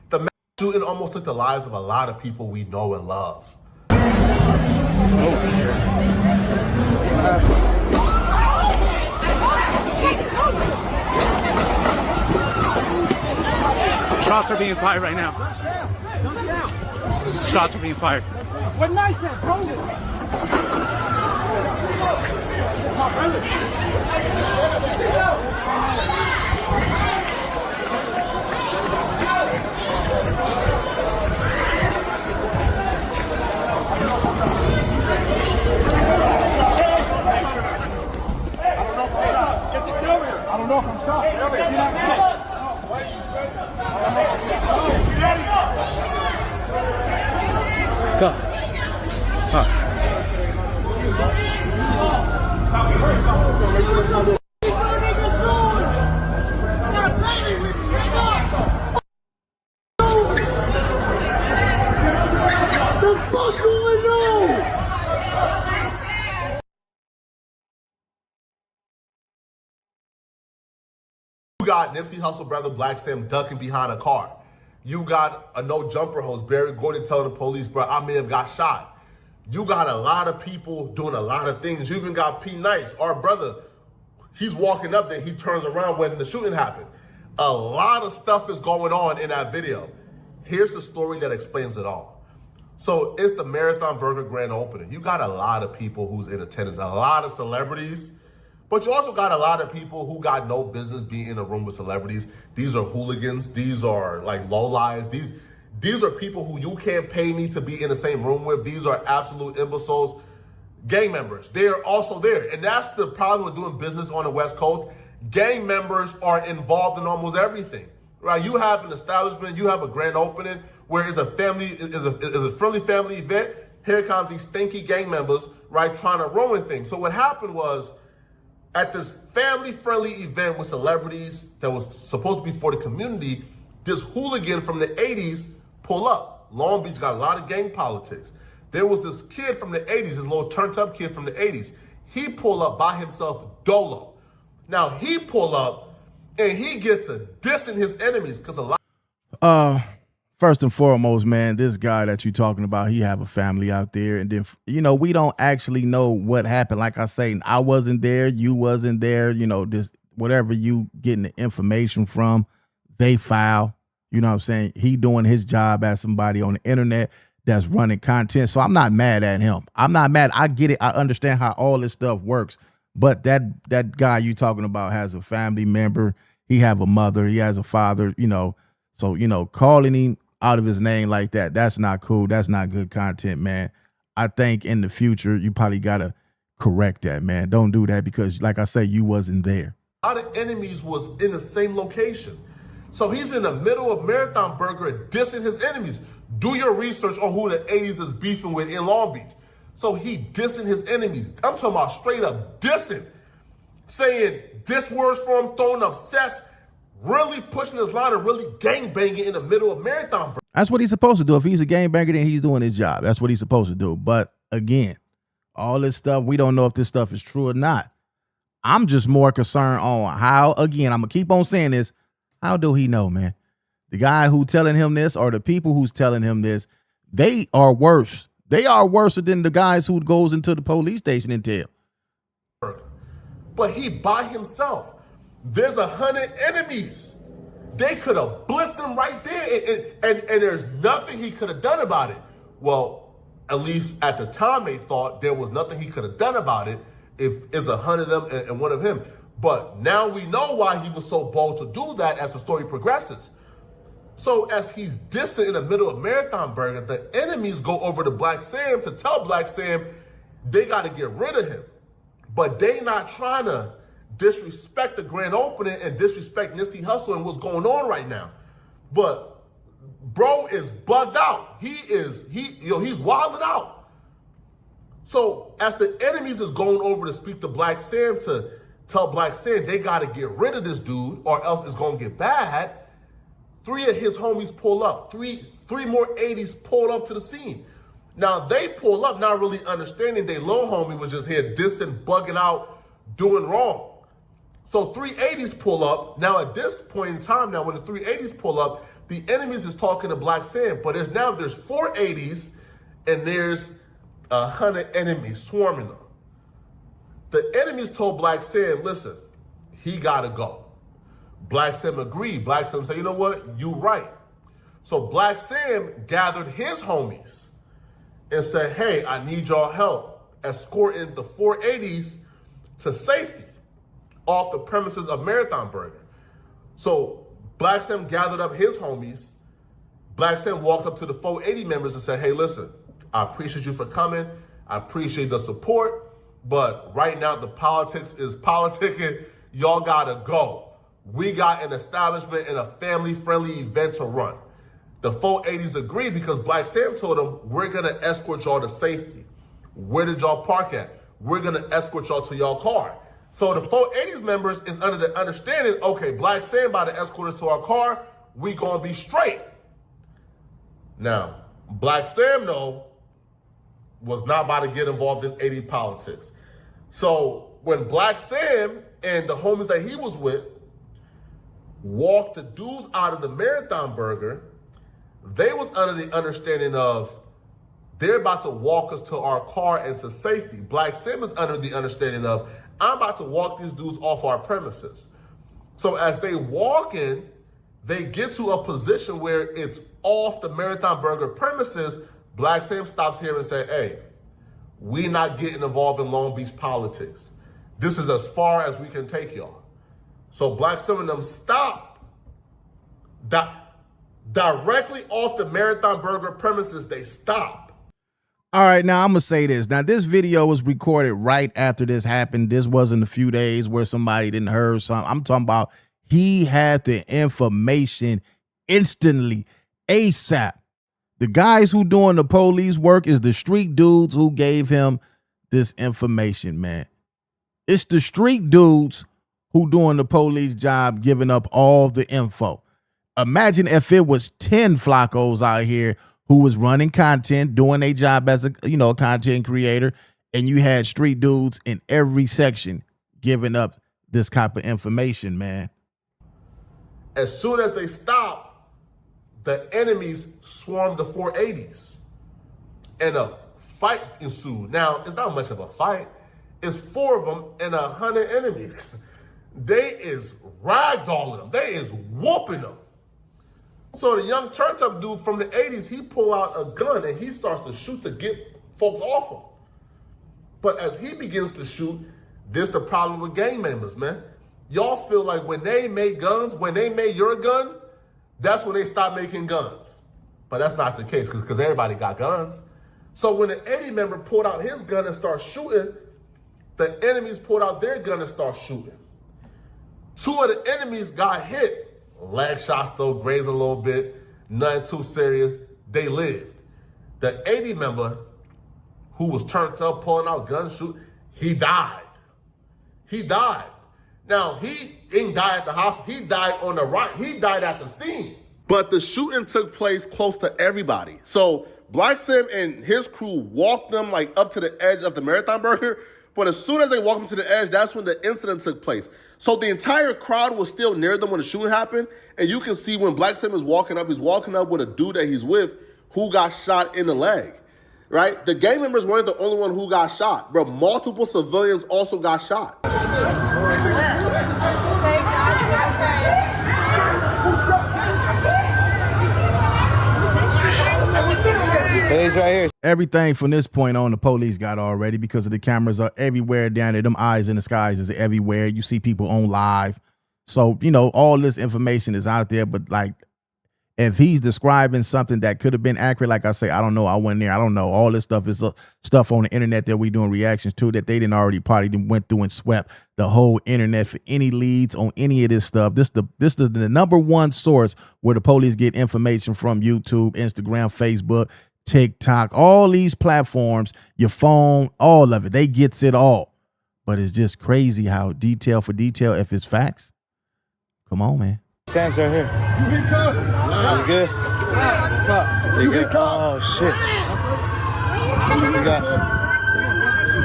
F: The mass shooting almost took the lives of a lot of people we know and love.
H: Shots are being fired right now. Shots are being fired.
G: What nice at, bro?
H: I don't know if I'm shot. You're not shot. Go.
F: You got Nipsey Hussle brother Black Sam ducking behind a car. You got a no jumper host, Barry Gordon, telling the police, bro, I may have got shot. You got a lot of people doing a lot of things. You even got P. Nice, our brother. He's walking up there, he turns around when the shooting happened. A lot of stuff is going on in that video. Here's the story that explains it all. So it's the Marathon Burger grand opening. You got a lot of people who's in attendance, a lot of celebrities, but you also got a lot of people who got no business being in a room with celebrities. These are hooligans. These are like lowlives. These are people who you can't pay me to be in the same room with. These are absolute imbeciles, gang members. They're also there. And that's the problem with doing business on the West Coast. Gang members are involved in almost everything, right? You have an establishment, you have a grand opening where it's a friendly family event. Here comes these stinky gang members, right, trying to ruin things. So what happened was, at this family-friendly event with celebrities that was supposed to be for the community, this hooligan from the 80s pull up. Long Beach got a lot of gang politics. There was this kid from the 80s, this little turned-up kid from the 80s. He pull up by himself, dolo. Now, he pull up, and he gets to dissing his enemies, because a lot...
C: First and foremost, man, this guy that you're talking about, he have a family out there. And then, you know, we don't actually know what happened. Like I say, I wasn't there. You wasn't there. You know, this whatever you getting the information from, they file. You know what I'm saying? He doing his job as somebody on the internet that's running content. So I'm not mad at him. I'm not mad. I get it. I understand how all this stuff works. But that guy you talking about has a family member. He have a mother. He has a father, you know. So, you know, calling him out of his name like that, that's not cool. That's not good content, man. I think in the future, you probably got to correct that, man. Don't do that because, like I say, you wasn't there.
F: A lot of enemies was in the same location. So he's in the middle of Marathon Burger dissing his enemies. Do your research on who the 80s is beefing with in Long Beach. So he dissing his enemies. I'm talking about straight up dissing. Saying diss words for him, throwing up sets, really pushing his line and really gangbanging in the middle of Marathon Burger.
C: That's what he's supposed to do. If he's a gangbanger, then he's doing his job. That's what he's supposed to do. But again, all this stuff, we don't know if this stuff is true or not. I'm just more concerned on how, again, I'm going to keep on saying this. How do he know, man? The guy who telling him this or the people who's telling him this, they are worse. They are worse than the guys who goes into the police station and tell.
F: But he by himself. There's 100 enemies. They could have blitzed him right there, and there's nothing he could have done about it. Well, at least at the time they thought there was nothing he could have done about it if it's 100 of them and one of him. But now we know why he was so bold to do that as the story progresses. So as he's dissing in the middle of Marathon Burger, the enemies go over to Black Sam to tell Black Sam they got to get rid of him. But they not trying to disrespect the grand opening and disrespect Nipsey Hussle and what's going on right now. But bro is bugged out. He's wilding out. So as the enemies is going over to speak to Black Sam to tell Black Sam they got to get rid of this dude or else it's going to get bad, 3 of his homies pull up. Three more 80s pulled up to the scene. Now they pull up not really understanding they little homie was just here dissing, bugging out, doing wrong. So 380s pull up. Now at this point in time, now when the 380s pull up, the enemies is talking to Black Sam, but there's 480s and there's 100 enemies swarming them. The enemies told Black Sam, listen, he gotta go. Black Sam agreed. Black Sam said, you know what, you right. So Black Sam gathered his homies and said, hey, I need y'all help escorting the 480s to safety off the premises of Marathon Burger. So Black Sam gathered up his homies. Black Sam walked up to the 480 members and said, hey, listen, I appreciate you for coming. I appreciate the support, but right now the politics is politicking. Y'all gotta go. We got an establishment and a family-friendly event to run. The 480s agreed because Black Sam told them, we're gonna escort y'all to safety. Where did y'all park at? We're gonna escort y'all to y'all car. So the 480s members is under the understanding, okay, Black Sam about to escort us to our car, we gonna be straight. Now, Black Sam, though, was not about to get involved in 80 politics. So when Black Sam and the homies that he was with walked the dudes out of the Marathon Burger, they was under the understanding of they're about to walk us to our car and to safety. Black Sam is under the understanding of I'm about to walk these dudes off our premises. So as they walk in, they get to a position where it's off the Marathon Burger premises. Black Sam stops here and said, hey, we not getting involved in Long Beach politics. This is as far as we can take y'all. So Black Sam and them stop directly off the Marathon Burger premises. They stop.
C: All right, now I'm going to say this. Now, this video was recorded right after this happened. This wasn't a few days where somebody didn't hear something. I'm talking about he had the information instantly, ASAP. The guys who doing the police work is the street dudes who gave him this information, man. It's the street dudes who doing the police job, giving up all the info. Imagine if it was 10 Flacos out here who was running content, doing their job as a content creator, and you had street dudes in every section giving up this type of information, man.
F: As soon as they stopped, the enemies swarmed the 480s and a fight ensued. Now, it's not much of a fight. It's 4 of them and 100 enemies. They is ragdolling them. They is whooping them. So the young turned up dude from the 80s, he pull out a gun and he starts to shoot to get folks off him. But as he begins to shoot, this the problem with gang members, man. Y'all feel like when they made guns, when they made your gun, that's when they stopped making guns. But that's not the case because everybody got guns. So when the 80 member pulled out his gun and started shooting, the enemies pulled out their gun and started shooting. 2 of the enemies got hit. Leg shots though, grazed a little bit, nothing too serious. They lived. The 80 member who was turned up, pulling out guns, shooting, he died. He died. Now, he didn't die at the hospital. He died on the right. He died at the scene. But the shooting took place close to everybody. So Black Sam and his crew walked them like up to the edge of the Marathon Burger. But as soon as they walked them to the edge, that's when the incident took place. So the entire crowd was still near them when the shooting happened. And you can see when Black Sam is walking up, he's walking up with a dude that he's with who got shot in the leg, right? The gang members weren't the only one who got shot, bro. Multiple civilians also got shot.
I: He's right here.
C: Everything from this point on, the police got already because of the cameras are everywhere down there. Them eyes in the skies is everywhere. You see people on live. So, all this information is out there. But like, if he's describing something that could have been accurate, like I say, I don't know. I went there. I don't know. All this stuff is stuff on the internet that we doing reactions to that they didn't already probably went through and swept the whole internet for any leads on any of this stuff. This is the number one source where the police get information from: YouTube, Instagram, Facebook, TikTok, all these platforms, your phone, all of it. They gets it all. But it's just crazy how detail for detail, if it's facts. Come on, man.
I: Sam's right here.
H: You get cut?
I: You good?
H: You get cut?
I: Oh, shit. We got...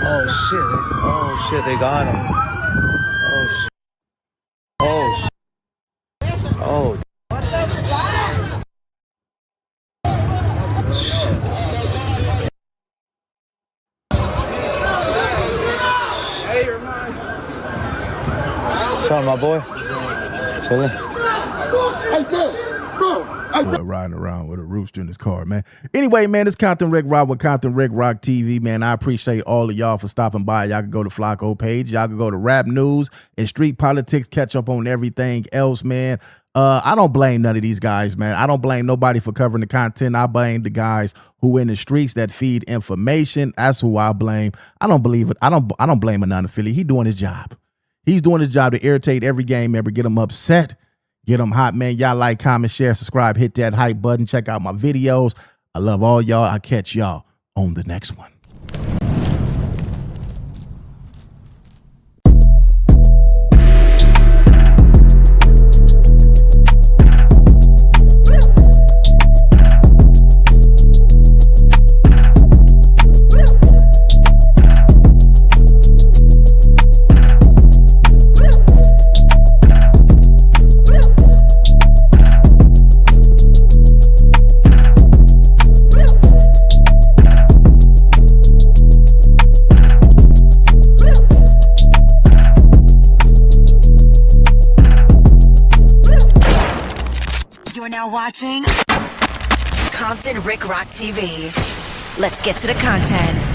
I: Oh, shit. Oh, shit. They got him. Oh, shit. Oh, shit. Oh,
G: Hey, you're mine.
I: what's up, my boy? Chillin'.
H: Hey, bro.
C: Boy riding around with a rooster in his car, man. Anyway, man, it's Compton Rick Rock with Compton Rick Rock TV, man. I appreciate all of y'all for stopping by. Y'all can go to Flacco page. Y'all can go to Rap News and Street Politics. Catch up on everything else, man. I don't blame none of these guys, man. I don't blame nobody for covering the content. I blame the guys who in the streets that feed information. That's who I blame. I don't believe it. I don't blame a non-affiliate. He doing his job. He's doing his job to irritate every game member, get them upset, get them hot, man. Y'all like, comment, share, subscribe, hit that hype button. Check out my videos. I love all y'all. I'll catch y'all on the next one.
B: You're now watching Compton Rick Rock TV. Let's get to the content.